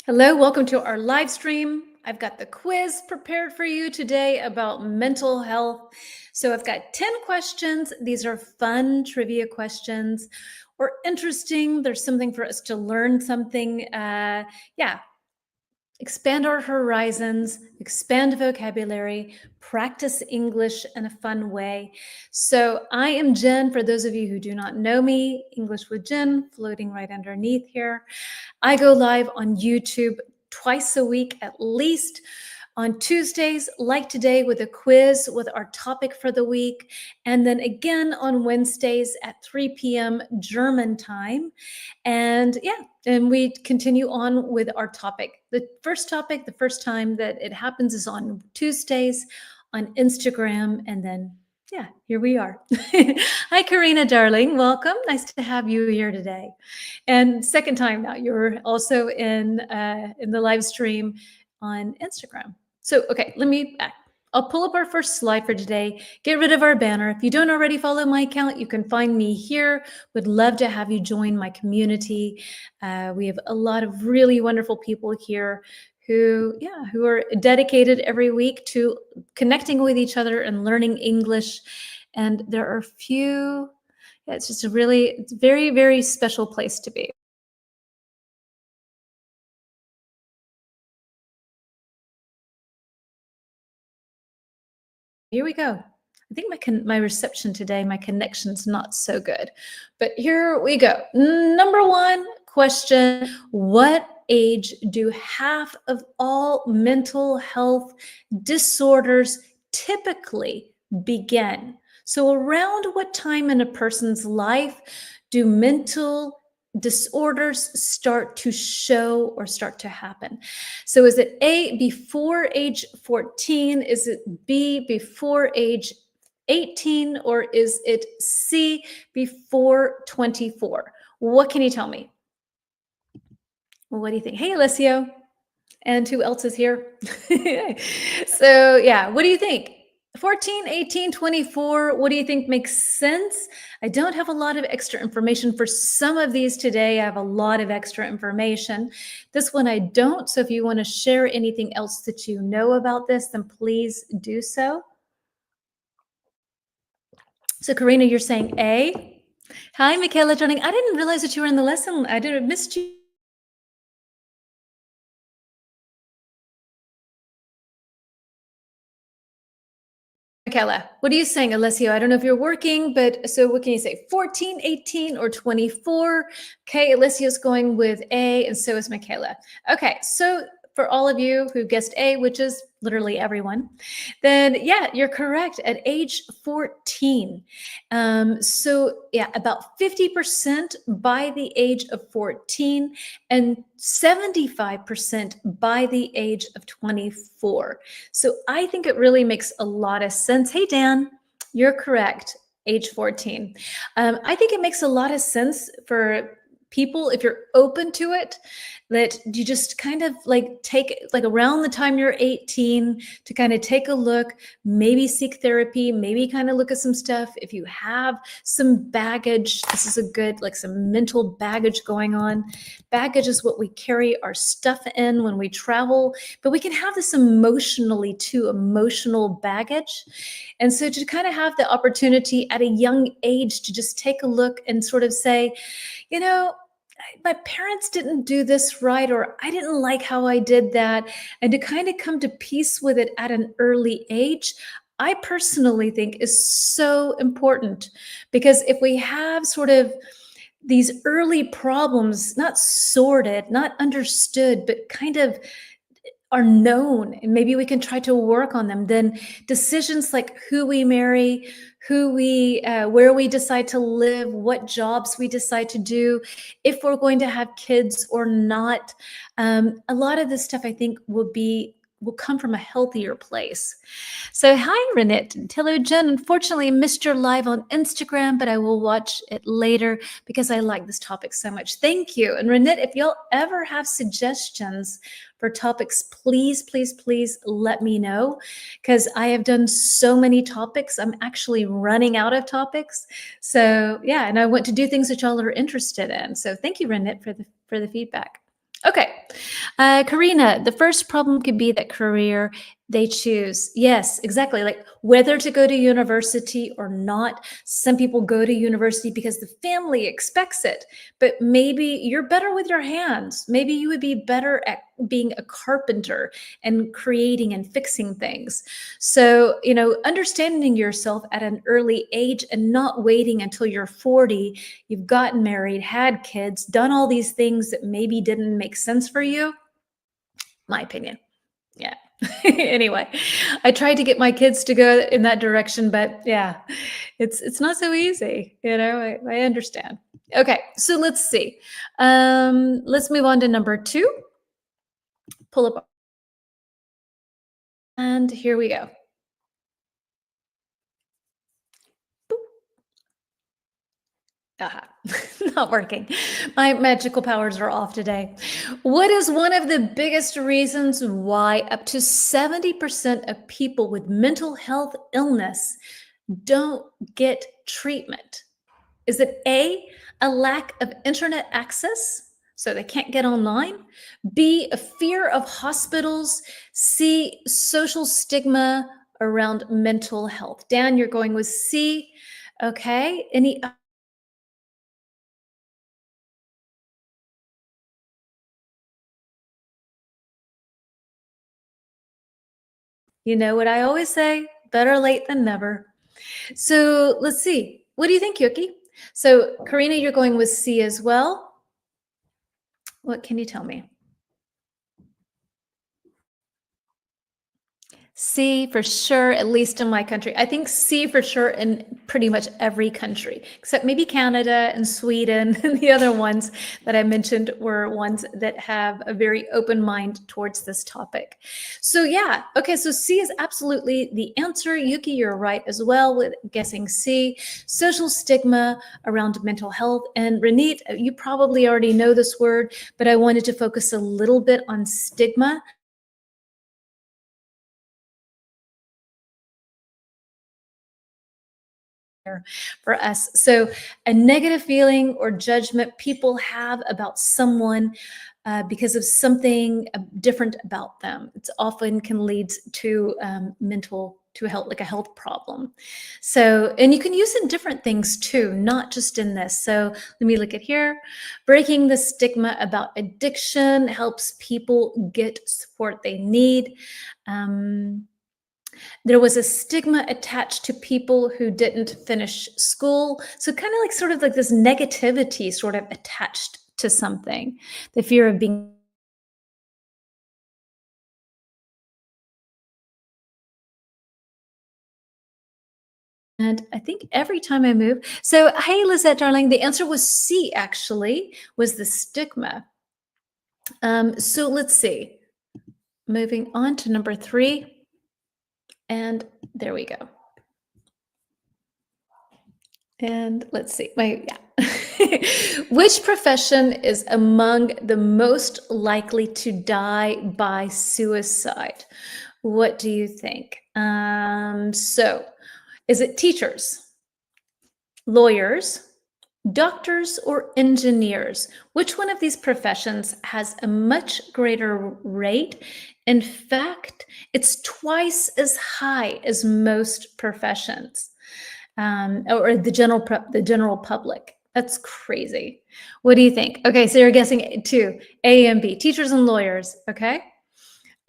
Hello, welcome to our live stream. I've got the quiz prepared for you today about mental health. So I've got 10 questions. These are fun trivia questions or interesting. There's something for us to learn something. Yeah, expand our horizons, expand vocabulary, practice English in a fun way. So I am Jen. For those of you who do not know me, English with Jen, floating right underneath here. I go live on YouTube twice a week at least. On Tuesdays, like today, with a quiz with our topic for the week. And then again on Wednesdays at 3 p.m. German time. And we continue on with our topic. The first topic, the first time that it happens is on Tuesdays on Instagram. And then, here we are. Hi, Karina, darling. Welcome. Nice to have you here today. And second time now, you're also in the live stream on Instagram. So, okay, I'll pull up our first slide for today, get rid of our banner. If you don't already follow my account, you can find me here. Would love to have you join my community. We have a lot of really wonderful people here who are dedicated every week to connecting with each other and learning English. And there are it's just it's very, very special place to be. Here we go. I think my reception today, my connection's not so good, but here we go. Number one question: what age do half of all mental health disorders typically begin? So around what time in a person's life do mental disorders start to show or start to happen? So is it A, before age 14? Is it B, before age 18? Or is it C, before 24? What can you tell me? What do you think? Hey, Alessio. And who else is here? So what do you think? 14, 18, 24, what do you think makes sense? I don't have a lot of extra information for some of these today. I have a lot of extra information. This one I don't. So if you want to share anything else that you know about this, then please do so. So Karina, you're saying A. Hi, Michaela joining. I didn't realize that you were in the lesson. I missed you. Michaela, what are you saying, Alessio? I don't know if you're working, but so what can you say? 14, 18, or 24? Okay, Alessio's going with A, and so is Michaela. Okay, so for all of you who guessed A, which is literally everyone, then you're correct. At age 14. About 50% by the age of 14 and 75% by the age of 24. So I think it really makes a lot of sense. Hey, Dan, you're correct. Age 14. I think it makes a lot of sense for people, if you're open to it, that you just kind of take around the time you're 18 to kind of take a look, maybe seek therapy, maybe kind of look at some stuff. If you have some baggage, this is a good, some mental baggage going on. Baggage is what we carry our stuff in when we travel, but we can have this emotionally too, emotional baggage. And so to kind of have the opportunity at a young age to just take a look and sort of say, my parents didn't do this right, or I didn't like how I did that. And to kind of come to peace with it at an early age, I personally think is so important, because if we have sort of these early problems, not sorted, not understood, but kind of are known, and maybe we can try to work on them, then decisions like who we marry, where we decide to live, what jobs we decide to do, if we're going to have kids or not, a lot of this stuff I think will come from a healthier place. So hi, Renette. Hello, Jen. Unfortunately, I missed your live on Instagram, but I will watch it later because I like this topic so much. Thank you. And Renette, if y'all ever have suggestions for topics, please, please, please let me know, because I have done so many topics. I'm actually running out of topics. So and I want to do things that y'all are interested in. So thank you, Renette, for the feedback. Okay, Karina, the first problem could be that career they choose. Yes, exactly. Like whether to go to university or not. Some people go to university because the family expects it, but maybe you're better with your hands. Maybe you would be better at being a carpenter and creating and fixing things. So, understanding yourself at an early age and not waiting until you're 40, you've gotten married, had kids, done all these things that maybe didn't make sense for you. My opinion. Yeah. Anyway, I tried to get my kids to go in that direction, but yeah, it's not so easy. I understand. Okay, so let's see. Let's move on to number 2. Pull up, and here we go. Aha, not working. My magical powers are off today. What is one of the biggest reasons why up to 70% of people with mental health illness don't get treatment? Is it a lack of internet access, so they can't get online? B, a fear of hospitals? C, social stigma around mental health? Dan, you're going with C. Okay. Any You know what I always say, better late than never. So let's see. What do you think, Yuki? So, Karina, you're going with C as well. What can you tell me? C for sure, at least in my country. I think C for sure in pretty much every country, except maybe Canada and Sweden. And the other ones that I mentioned were ones that have a very open mind towards this topic. So yeah, okay, so C is absolutely the answer. Yuki, you're right as well with guessing C. Social stigma around mental health. And Renit, you probably already know this word, but I wanted to focus a little bit on stigma. For us. So, a negative feeling or judgment people have about someone because of something different about them. It's often can lead to to a health, like a health problem. So, and you can use it in different things too, not just in this. So, let me look at here. Breaking the stigma about addiction helps people get support they need. There was a stigma attached to people who didn't finish school. So kind of like sort of like this negativity sort of attached to something, the fear of being. And I think every time I move. So, hey, Lizette, darling, the answer was C, actually, was the stigma. So let's see. Moving on to number 3. And there we go. And let's see. Which profession is among the most likely to die by suicide? What do you think? So, is it teachers, lawyers, doctors, or engineers? Which one of these professions has a much greater rate? In fact, it's twice as high as most professions, or the general public. That's crazy. What do you think? Okay, so you're guessing 2, A and B, teachers and lawyers. Okay.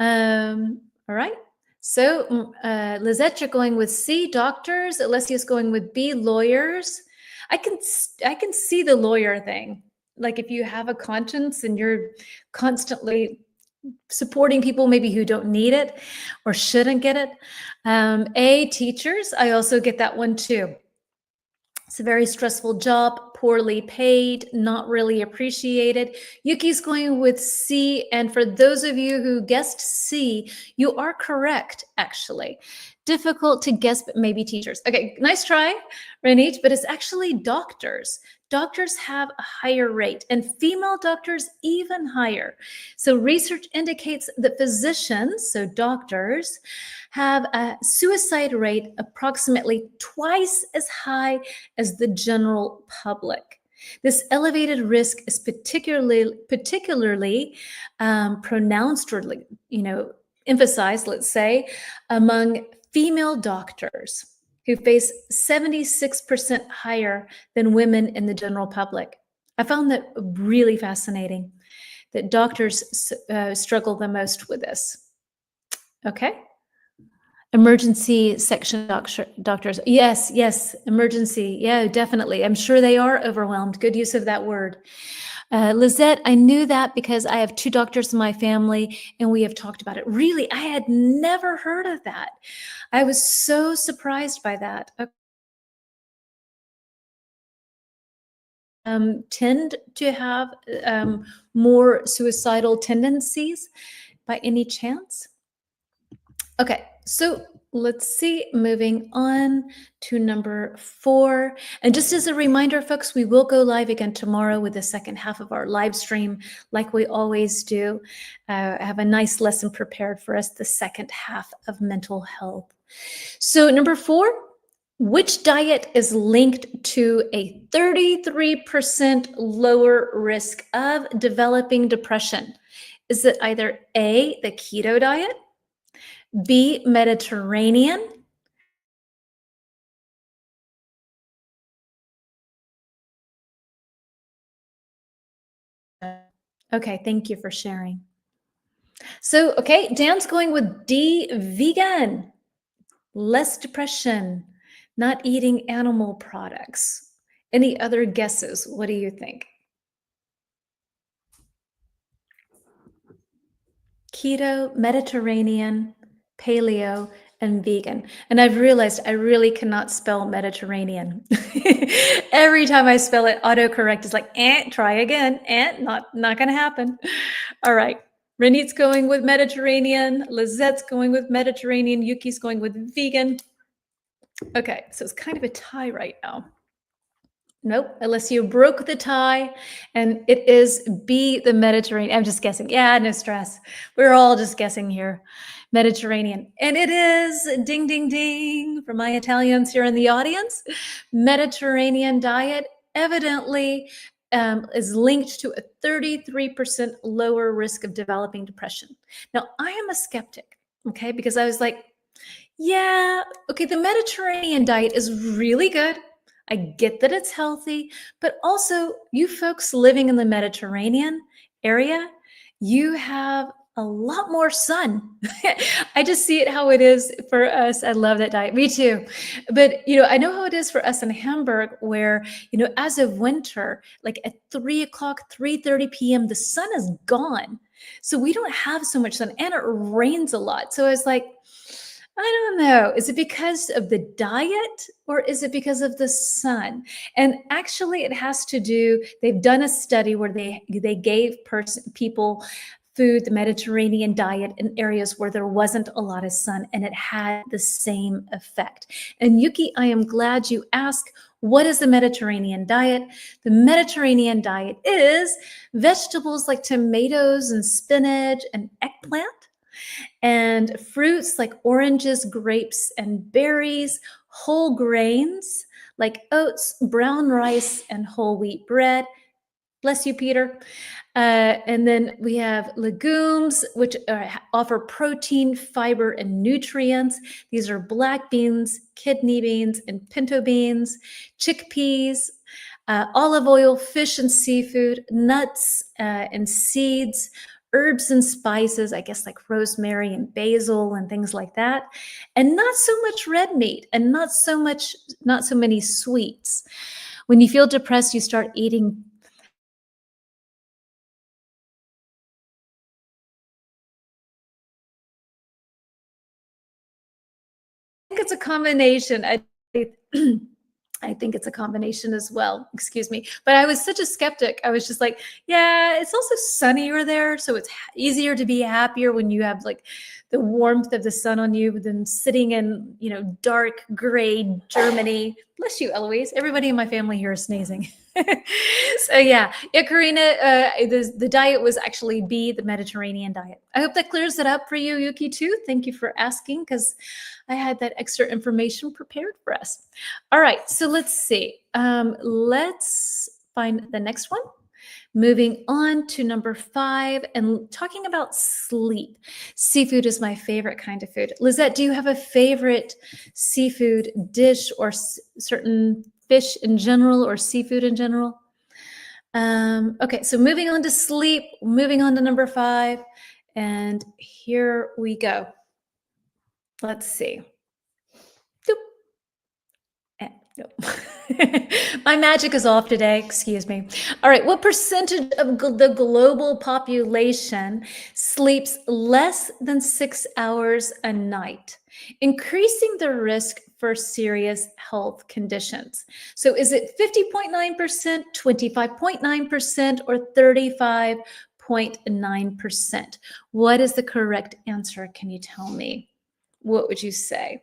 All right. So Lizette, you're going with C, doctors. Alessia's going with B, lawyers. I can see the lawyer thing. Like if you have a conscience and you're constantly supporting people maybe who don't need it or shouldn't get it. A, teachers. I also get that one too. It's a very stressful job, poorly paid, not really appreciated. Yuki's going with C. And for those of you who guessed C, you are correct, actually. Difficult to guess, but maybe teachers. Okay, nice try, Renit, but it's actually doctors. Doctors have a higher rate, and female doctors even higher. So research indicates that physicians, so doctors, have a suicide rate approximately twice as high as the general public. This elevated risk is particularly pronounced or, like, emphasized, let's say, among female doctors who face 76% higher than women in the general public. I found that really fascinating, that doctors struggle the most with this. Okay. Emergency section doctors. Yes, yes, emergency. Yeah, definitely. I'm sure they are overwhelmed. Good use of that word. Lizette, I knew that because I have 2 doctors in my family and we have talked about it. Really, I had never heard of that. I was so surprised by that. Tend to have more suicidal tendencies by any chance? Okay, so let's see, moving on to number 4. And just as a reminder, folks, we will go live again tomorrow with the second half of our live stream, like we always do. I have a nice lesson prepared for us, the second half of mental health. So number 4, which diet is linked to a 33% lower risk of developing depression? Is it either A, the keto diet, B, Mediterranean? Okay, thank you for sharing. So, okay, Dan's going with D, vegan. Less depression, not eating animal products. Any other guesses? What do you think? Keto, Mediterranean, paleo, and vegan. And I've realized I really cannot spell Mediterranean. Every time I spell it, autocorrect is like, try again. Not gonna happen. All right. Renit's going with Mediterranean. Lizette's going with Mediterranean. Yuki's going with vegan. Okay, so it's kind of a tie right now. Nope, unless you broke the tie, and it is B, the Mediterranean. I'm just guessing. Yeah, no stress. We're all just guessing here. Mediterranean. And it is, ding, ding, ding, for my Italians here in the audience. Mediterranean diet evidently is linked to a 33% lower risk of developing depression. Now, I am a skeptic, okay, because I was like, yeah, okay, the Mediterranean diet is really good. I get that it's healthy, but also you folks living in the Mediterranean area, you have a lot more sun. I just see it how it is for us. I love that diet. Me too. But, I know how it is for us in Hamburg, where, as of winter, like at 3 o'clock, 3:30 p.m., the sun is gone. So we don't have so much sun and it rains a lot. So I was like, I don't know. Is it because of the diet or is it because of the sun? And actually, it has to do. They've done a study where they gave people food, the Mediterranean diet, in areas where there wasn't a lot of sun, and it had the same effect. And Yuki, I am glad you asked. What is the Mediterranean diet? The Mediterranean diet is vegetables like tomatoes and spinach and eggplant, and fruits like oranges, grapes, and berries, whole grains like oats, brown rice, and whole wheat bread. Bless you, Peter. And then we have legumes, which offer protein, fiber, and nutrients. These are black beans, kidney beans, and pinto beans, chickpeas, olive oil, fish and seafood, nuts and seeds, herbs and spices, I guess like rosemary and basil and things like that, and not so much red meat and not so many sweets. When you feel depressed, you start eating. I think it's a combination. I think it's a combination as well. Excuse me. But I was such a skeptic. I was just like, yeah, it's also sunnier there. So it's easier to be happier when you have like the warmth of the sun on you than sitting in, dark gray Germany. Bless you, Eloise. Everybody in my family here is sneezing. So yeah, Karina, the diet was actually B, the Mediterranean diet. I hope that clears it up for you, Yuki, too. Thank you for asking, because I had that extra information prepared for us. All right, so let's see. Let's find the next one. Moving on to number 5 and talking about sleep. Seafood is my favorite kind of food. Lizette, do you have a favorite seafood dish or certain fish in general or seafood in general? Okay, so moving on to sleep, moving on to number 5, and here we go. Let's see. Nope. My magic is off today. Excuse me. All right. What percentage of the global population sleeps less than 6 hours a night, increasing the risk for serious health conditions? So is it 50.9%, 25.9%, or 35.9%? What is the correct answer? Can you tell me? What would you say?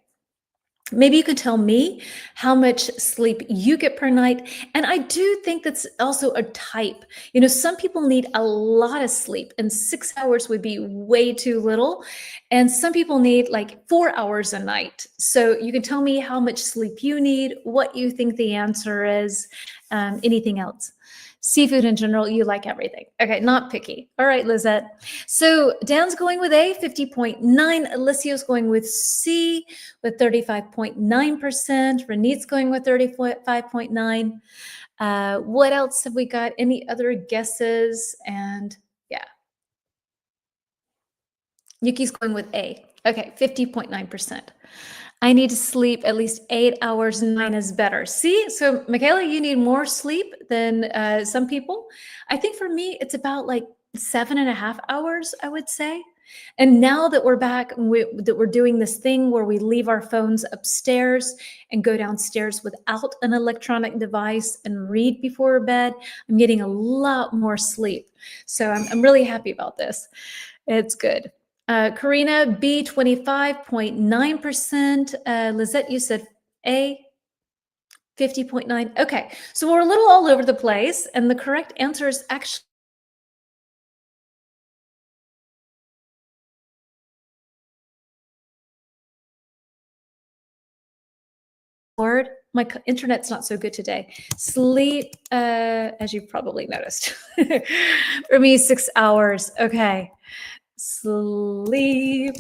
Maybe you could tell me how much sleep you get per night. And I do think that's also a type. You know, some people need a lot of sleep, and 6 hours would be way too little. And some people need like 4 hours a night. So you can tell me how much sleep you need, what you think the answer is, anything else. Seafood in general, you like everything. Okay, not picky. All right, Lizette. So Dan's going with A, 50.9. Alicia's going with C with 35.9%. Renit's going with 35.9. What else have we got? Any other guesses? And yeah. Yuki's going with A. Okay, 50.9%. I need to sleep at least 8 hours. 9 is better. See, so Michaela, you need more sleep than some people. I think for me, it's about like 7.5 hours, I would say. And now that we're back, that we're doing this thing where we leave our phones upstairs and go downstairs without an electronic device and read before bed, I'm getting a lot more sleep. So I'm really happy about this. It's good. Karina, B, 25.9%. Lizette, you said A, 50.9. Okay, so we're a little all over the place, and the correct answer is actually word. My internet's not so good today. Sleep, as you've probably noticed. For me, 6 hours. Okay. Sleep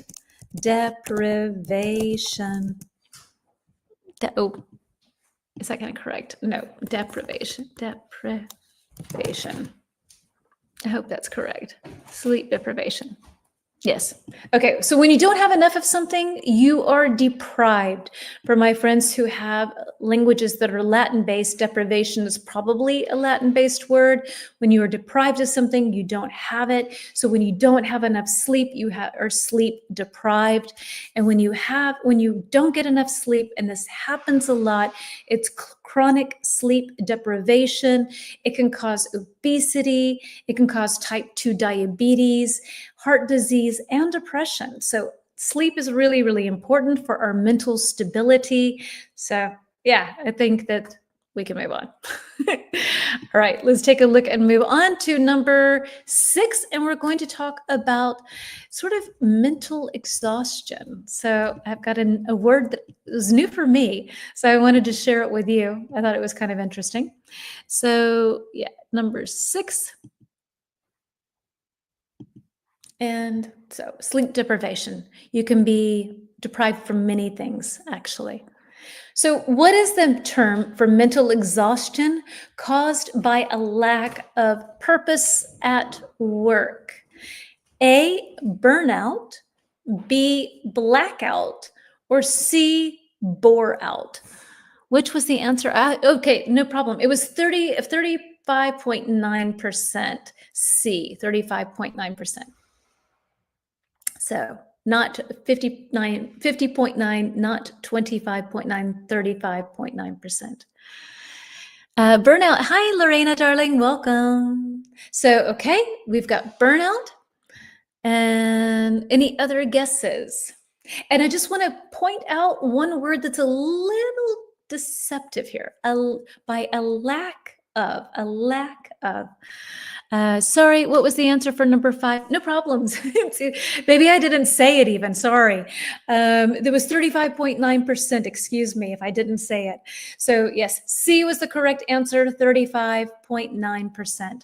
deprivation. Oh, is that kind of correct? No, deprivation. Deprivation. I hope that's correct. Sleep deprivation. Yes. Okay. So when you don't have enough of something, you are deprived. For my friends who have languages that are Latin-based, deprivation is probably a Latin-based word. When you are deprived of something, you don't have it. So when you don't have enough sleep, you are sleep deprived. And when you don't get enough sleep, and this happens a lot, it's chronic sleep deprivation. It can cause obesity. It can cause type 2 diabetes, heart disease, and depression. So sleep is really, really important for our mental stability. So yeah, I think that we can move on. All right, let's take a look and move on to number 6. And we're going to talk about sort of mental exhaustion. So I've got a word that is new for me. So I wanted to share it with you. I thought it was kind of interesting. So yeah, number 6. And so sleep deprivation. You can be deprived from many things, actually. So what is the term for mental exhaustion caused by a lack of purpose at work? A, burnout, B, blackout, or C, bore out? Which was the answer? Okay, no problem. It was 35.9% C, 35.9%. So not 50.9, not 25.9, 35.9%. Burnout. Hi, Lorena, darling. Welcome. So, okay, we've got burnout. And any other guesses? And I just want to point out one word that's a little deceptive here. By a lack of, a lack of. Sorry, what was the answer for number 5? No problems. Maybe I didn't say it even. Sorry. There was 35.9%. Excuse me if I didn't say it. So yes, C was the correct answer, 35.9%.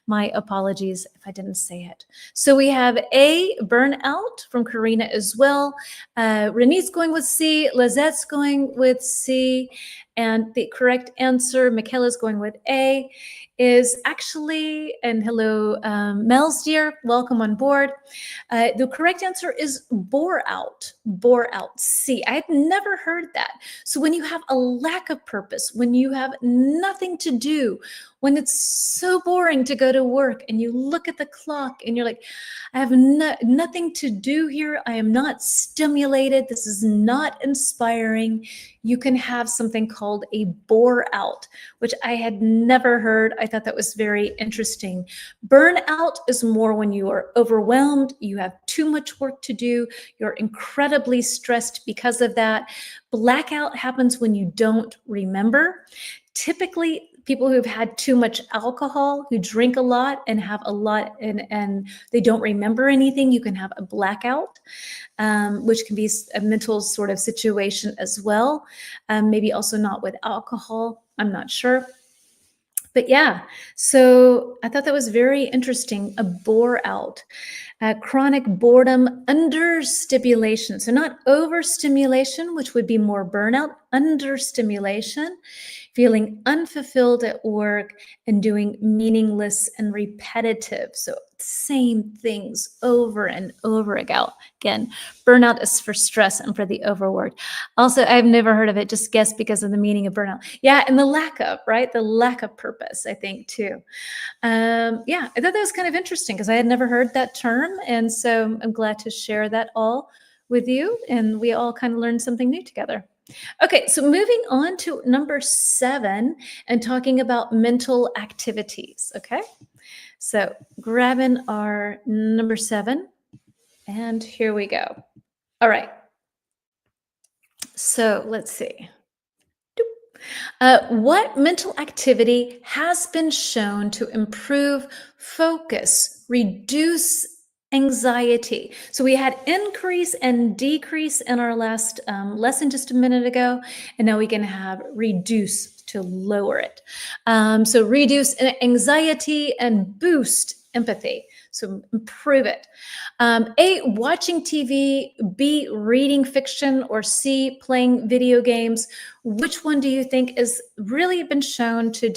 My apologies if I didn't say it. So we have A, burnout from Karina as well. Renee's going with C, Lizette's going with C, and the correct answer, Michaela's going with A, is actually, and hello, Mel's dear, welcome on board. The correct answer is bore out, C. I had never heard that. So when you have a lack of purpose, when you have nothing to do, when it's so boring to go to work and you look at the clock and you're like, I have nothing to do here. I am not stimulated. This is not inspiring. You can have something called a bore out, which I had never heard. I thought that was very interesting. Burnout is more when you are overwhelmed, you have too much work to do, you're incredibly stressed because of that. Blackout happens when you don't remember. Typically, people who've had too much alcohol, who drink a lot and have a lot and they don't remember anything, you can have a blackout, which can be a mental sort of situation as well. Maybe also not with alcohol, I'm not sure. But yeah, so I thought that was very interesting, a bore out. Chronic boredom under stimulation. So not overstimulation, which would be more burnout, under stimulation, feeling unfulfilled at work and doing meaningless and repetitive. So same things over and over again. Burnout is for stress and for the overworked. Also, I've never heard of it, just guess because of the meaning of burnout. Yeah, and the lack of, right? The lack of purpose, I think, too. Yeah, I thought that was kind of interesting because I had never heard that term. And so I'm glad to share that all with you. And we all kind of learned something new together. Okay, so moving on to number 7 and talking about mental activities, okay? So grabbing our number 7, and here we go. All right. So let's see. What mental activity has been shown to improve focus, reduce anxiety? So we had increase and decrease in our last lesson just a minute ago, and now we can have reduce to lower it. So reduce anxiety and boost empathy. So improve it. A, watching TV, B, reading fiction, or C, playing video games. Which one do you think has really been shown to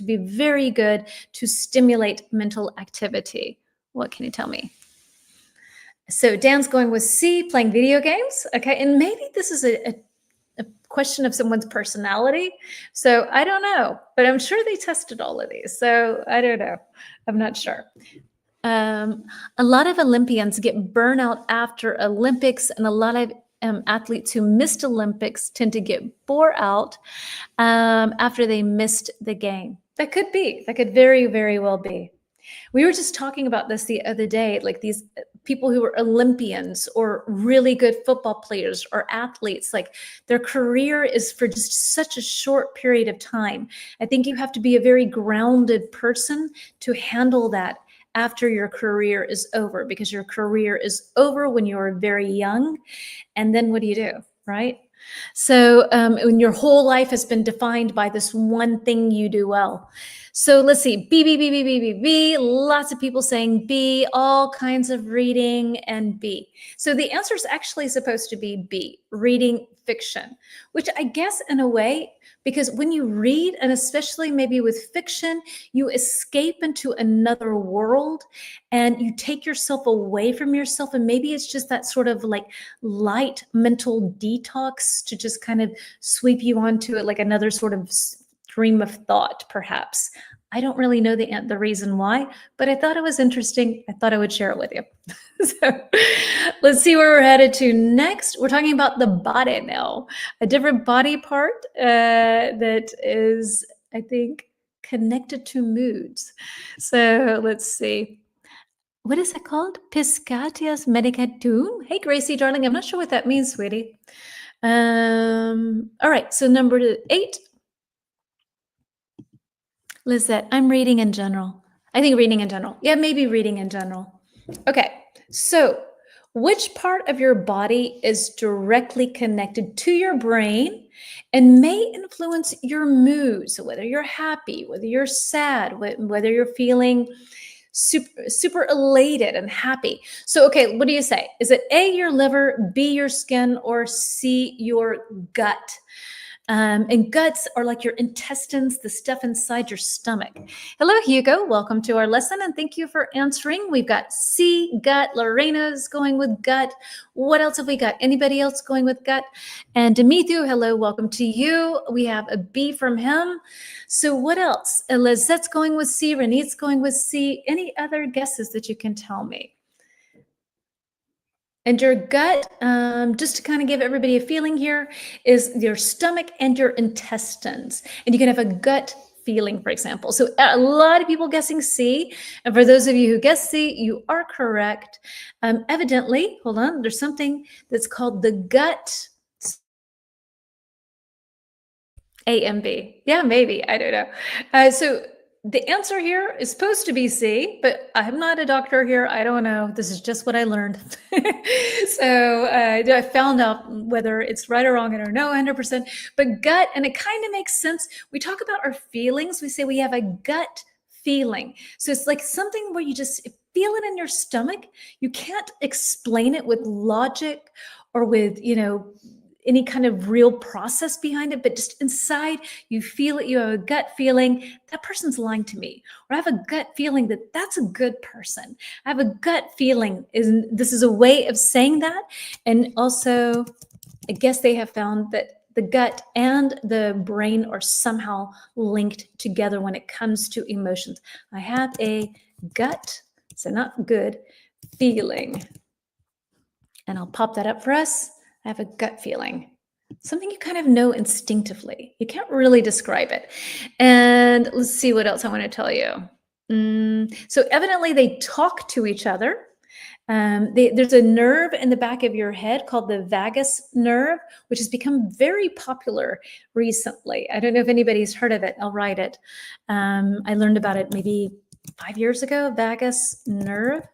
be very good to stimulate mental activity? What can you tell me? So Dan's going with C, playing video games. Okay, and maybe this is a question of someone's personality. So I don't know, but I'm sure they tested all of these. So I don't know. I'm not sure. A lot of Olympians get burnout after Olympics, and a lot of athletes who missed Olympics tend to get bore out after they missed the game. That could be. That could very, very well be. We were just talking about this the other day, like these people who are Olympians or really good football players or athletes, like their career is for just such a short period of time. I think you have to be a very grounded person to handle that after your career is over, because your career is over when you're very young. And then what do, right? So when your whole life has been defined by this one thing you do well. So let's see, B. Lots of people saying B, all kinds of reading and B. So the answer is actually supposed to be B, reading fiction, which I guess in a way, because when you read, and especially maybe with fiction, you escape into another world and you take yourself away from yourself. And maybe it's just that sort of like light mental detox to just kind of sweep you onto it, like another sort of stream of thought, perhaps. I don't really know the reason why, but I thought it was interesting. I thought I would share it with you. So let's see where we're headed to next. We're talking about the body now, a different body part that is, I think, connected to moods. So let's see. What is that called? Piscatius medicatum. Hey, Gracie, darling. I'm not sure what that means, sweetie. All right. So number 8. Lizette, I'm reading in general. I think reading in general. Yeah, maybe reading in general. Okay, so which part of your body is directly connected to your brain and may influence your mood? So whether you're happy, whether you're sad, whether you're feeling super elated and happy. So, okay, what do you say? Is it A, your liver, B, your skin, or C, your gut? And guts are like your intestines, the stuff inside your stomach. Hello, Hugo. Welcome to our lesson, and thank you for answering. We've got C, gut. Lorena's going with gut. What else have we got? Anybody else going with gut? And Dimithu, hello, welcome to you. We have a B from him. So what else? Lizette's going with C. Renee's going with C. Any other guesses that you can tell me? And your gut, just to kind of give everybody a feeling here, is your stomach and your intestines. And you can have a gut feeling, for example. So a lot of people guessing C. And for those of you who guess C, you are correct. Evidently, hold on, there's something that's called the gut A and B. Yeah, maybe. I don't know. So the answer here is supposed to be C, but I'm not a doctor here. I don't know. This is just what I learned. So I found out whether it's right or wrong. I don't know 100%. But gut, and it kind of makes sense. We talk about our feelings. We say we have a gut feeling. So it's like something where you just feel it in your stomach. You can't explain it with logic or with, any kind of real process behind it, but just inside you feel it. You have a gut feeling that person's lying to me, or I have a gut feeling that that's a good person. I have a gut feeling this is a way of saying that. And also, I guess they have found that the gut and the brain are somehow linked together when it comes to emotions. I have a gut, so not good, feeling. And I'll pop that up for us. I have a gut feeling, something you kind of know instinctively. You can't really describe it. And let's see what else I want to tell you. So evidently they talk to each other. There's a nerve in the back of your head called the vagus nerve, which has become very popular recently. I don't know if anybody's heard of it. I'll write it. I learned about it maybe 5 years ago, vagus nerve,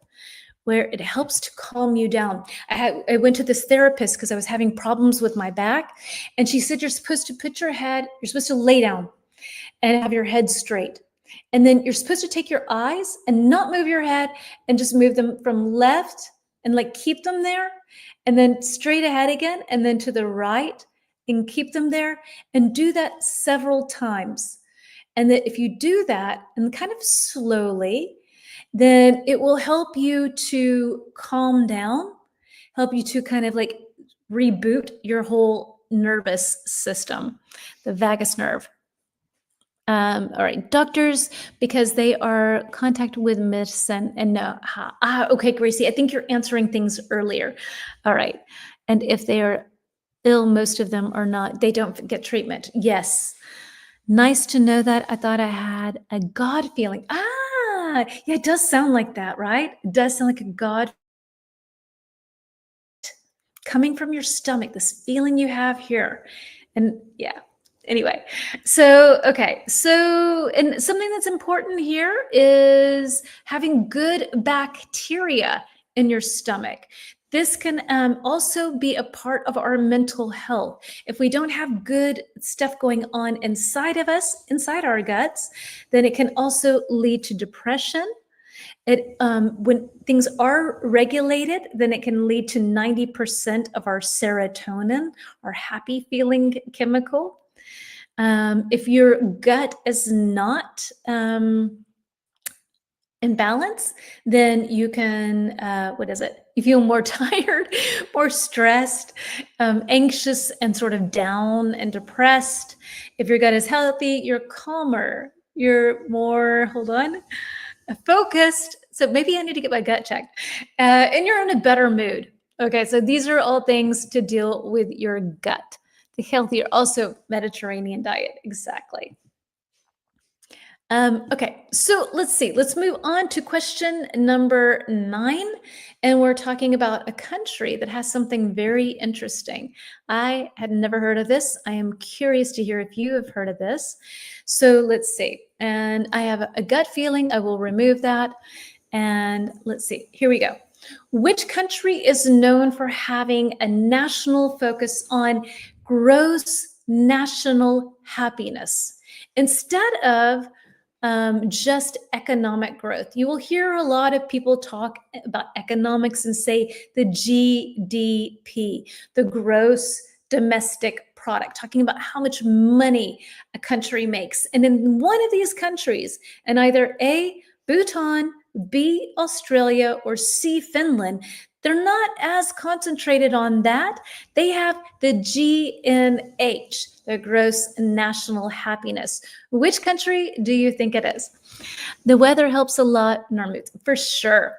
where it helps to calm you down. I went to this therapist because I was having problems with my back. And she said, you're supposed to lay down and have your head straight. And then you're supposed to take your eyes and not move your head and just move them from left and like keep them there, and then straight ahead again, and then to the right and keep them there, and do that several times. And that if you do that and kind of slowly, then it will help you to calm down, help you to kind of like reboot your whole nervous system, the vagus nerve. All right, doctors, because they are contact with medicine and no. Okay, Gracie, I think you're answering things earlier. All right, and if they are ill, most of them are not. They don't get treatment. Yes, nice to know that. I thought I had a God feeling. Yeah, it does sound like that, right? It does sound like a God coming from your stomach, this feeling you have here. And yeah, anyway, so, okay. So, and something that's important here is having good bacteria in your stomach. This can also be a part of our mental health. If we don't have good stuff going on inside of us, inside our guts, then it can also lead to depression. When things are regulated, then it can lead to 90% of our serotonin, our happy feeling chemical. If your gut is not in balance, then you can, you feel more tired, more stressed, anxious, and sort of down and depressed. If your gut is healthy, you're calmer, you're more, focused. So maybe I need to get my gut checked. And you're in a better mood. Okay, so these are all things to deal with your gut. The healthier, also Mediterranean diet, exactly. Okay, so let's see. Let's move on to question number 9. And we're talking about a country that has something very interesting. I had never heard of this. I am curious to hear if you have heard of this. So let's see. And I have a gut feeling I will remove that. And let's see. Here we go. Which country is known for having a national focus on gross national happiness instead of just economic growth? You will hear a lot of people talk about economics and say the GDP, the gross domestic product, talking about how much money a country makes. And in one of these countries, and either A, Bhutan, B, Australia, or C, Finland, they're not as concentrated on that. They have the GNH, the gross national happiness. Which country do you think it is? The weather helps a lot, Narmut, for sure.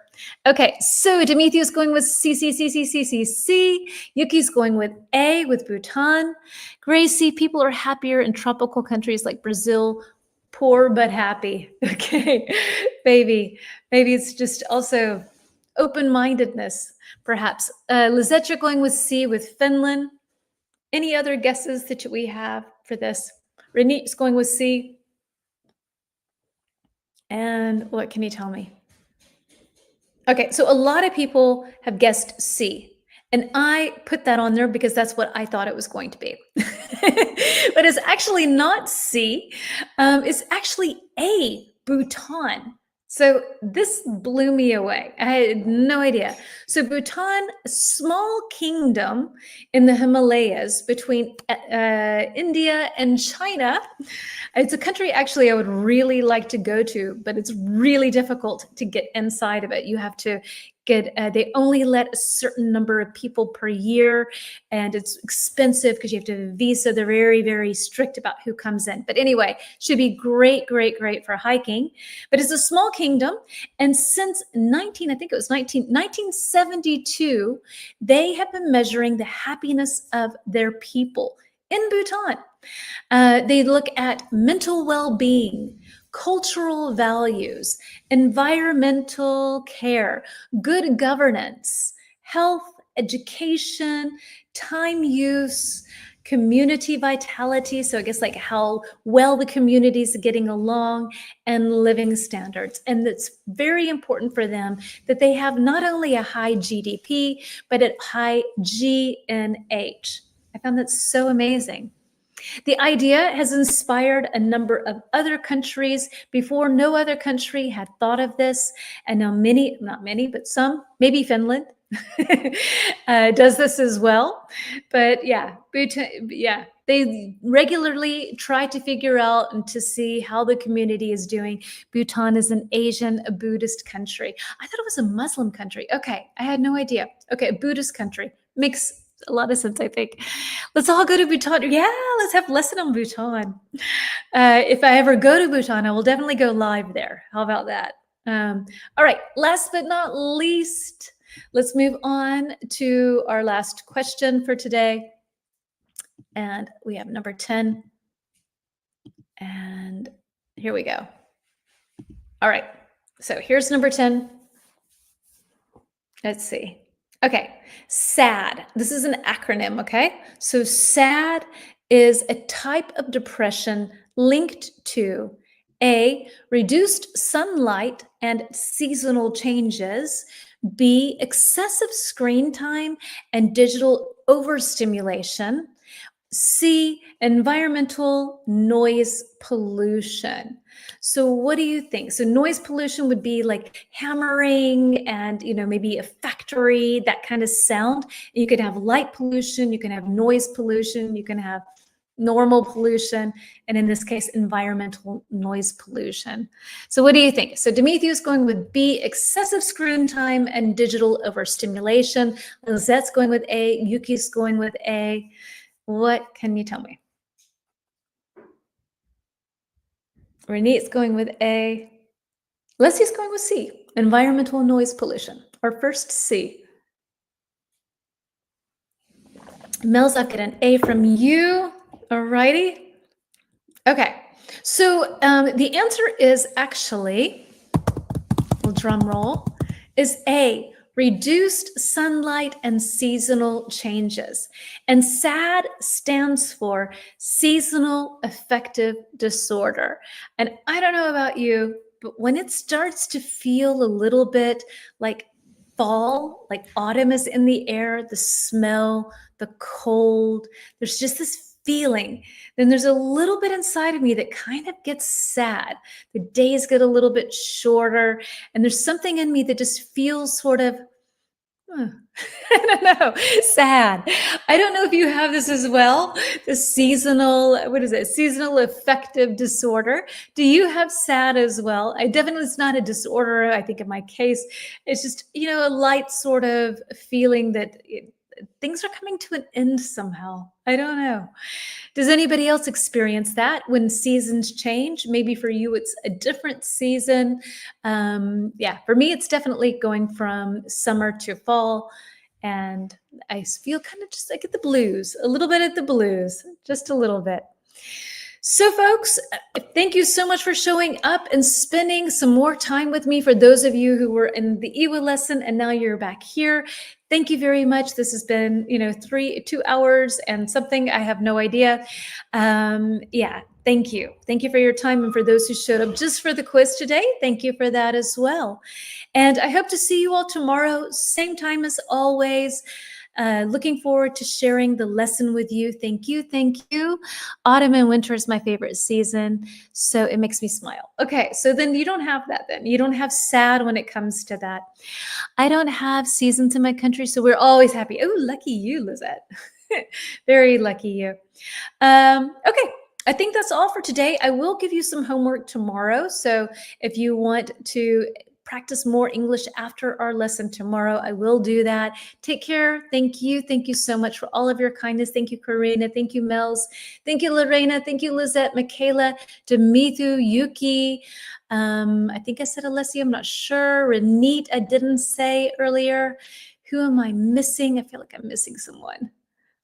Okay, so Demetrius going with C, C, C, C, C, C, C. Yuki's going with A, with Bhutan. Gracie, people are happier in tropical countries like Brazil. Poor but happy. Okay, maybe it's just also open-mindedness, perhaps. Lizette, you're going with C, with Finland. Any other guesses that we have for this? Renit's going with C. And what can you tell me? Okay, so a lot of people have guessed C. And I put that on there because that's what I thought it was going to be. But it's actually not C. It's actually A, Bhutan. So this blew me away. I had no idea. So Bhutan, a small kingdom in the Himalayas between India and China. It's a country actually I would really like to go to, but it's really difficult to get inside of it. You have to get, they only let a certain number of people per year, and it's expensive because you have to have a visa. They're very, very strict about who comes in. But anyway, should be great, great, great for hiking. But it's a small kingdom. And since 1972, they have been measuring the happiness of their people in Bhutan. They look at mental well-being, cultural values, environmental care, good governance, health, education, time use, community vitality. So I guess like how well the community is getting along, and living standards. And it's very important for them that they have not only a high GDP, but a high GNH. I found that so amazing. The idea has inspired a number of other countries. Before, no other country had thought of this. And now many, not many, but some, maybe Finland, does this as well. But yeah, they regularly try to figure out and to see how the community is doing. Bhutan is an Asian, a Buddhist country. I thought it was a Muslim country. Okay, I had no idea. Okay, a Buddhist country. Makes a lot of sense, I think. Let's all go to Bhutan. Yeah, let's have a lesson on Bhutan. If I ever go to Bhutan, I will definitely go live there. How about that? All right, last but not least, let's move on to our last question for today. And we have number 10. And here we go. All right, so here's number 10. Let's see. Okay, SAD. This is an acronym, okay? So SAD is a type of depression linked to A, reduced sunlight and seasonal changes, B, excessive screen time and digital overstimulation, C, environmental noise pollution. So what do you think? So noise pollution would be like hammering and, maybe a factory, that kind of sound. You could have light pollution, you can have noise pollution, you can have normal pollution, and in this case, environmental noise pollution. So what do you think? So Demetrius going with B, excessive screen time and digital overstimulation. Lizette's going with A, Yuki's going with A. What can you tell me? Renee's going with A. Leslie's going with C, environmental noise pollution. Our first C. Mel's, I've got an A from you. All righty. Okay, So the answer is actually, little drum roll, is A, reduced sunlight and seasonal changes. And SAD stands for seasonal affective disorder. And I don't know about you, but when it starts to feel a little bit like fall, like autumn is in the air, the smell, the cold, there's just this feeling, then there's a little bit inside of me that kind of gets sad. The days get a little bit shorter, and there's something in me that just feels sort of, huh, I don't know, sad. I don't know if you have this as well, the seasonal, what is it? Seasonal affective disorder. Do you have sad as well? I definitely, it's not a disorder. I think in my case, it's just, a light sort of feeling that things are coming to an end somehow. I don't know. Does anybody else experience that when seasons change? Maybe for you, it's a different season. Yeah, for me, it's definitely going from summer to fall. And I feel kind of just, I get the blues, a little bit at the blues, just a little bit. So folks, thank you so much for showing up and spending some more time with me. For those of you who were in the EWA lesson and now you're back here, thank you very much. This has been, 2 hours and something. I have no idea. Yeah, thank you. Thank you for your time. And for those who showed up just for the quiz today, thank you for that as well. And I hope to see you all tomorrow, same time as always. Looking forward to sharing the lesson with you. Thank you. Thank you. Autumn and winter is my favorite season, so it makes me smile. Okay, so then you don't have that then. You don't have sad when it comes to that. I don't have seasons in my country, so we're always happy. Oh, lucky you, Lizette. Very lucky you. Okay. I think that's all for today. I will give you some homework tomorrow. So if you want to practice more English after our lesson tomorrow, I will do that. Take care. Thank you. Thank you so much for all of your kindness. Thank you, Karina. Thank you, Mels. Thank you, Lorena. Thank you, Lizette, Michaela, Demithu, Yuki. I think I said Alessia. I'm not sure. Renit, I didn't say earlier. Who am I missing? I feel like I'm missing someone.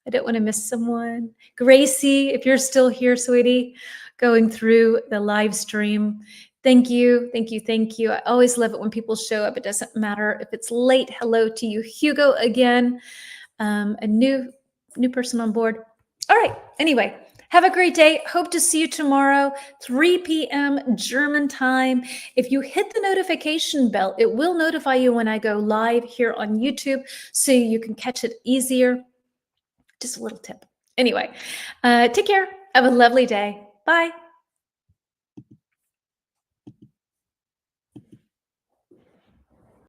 I don't want to miss someone. Gracie, if you're still here, sweetie, going through the live stream. Thank you, thank you, thank you. I always love it when people show up. It doesn't matter if it's late. Hello to you, Hugo, again. A new person on board. All right, anyway, have a great day. Hope to see you tomorrow, 3 p.m. German time. If you hit the notification bell, it will notify you when I go live here on YouTube so you can catch it easier. Just a little tip. Anyway, take care. Have a lovely day. Bye.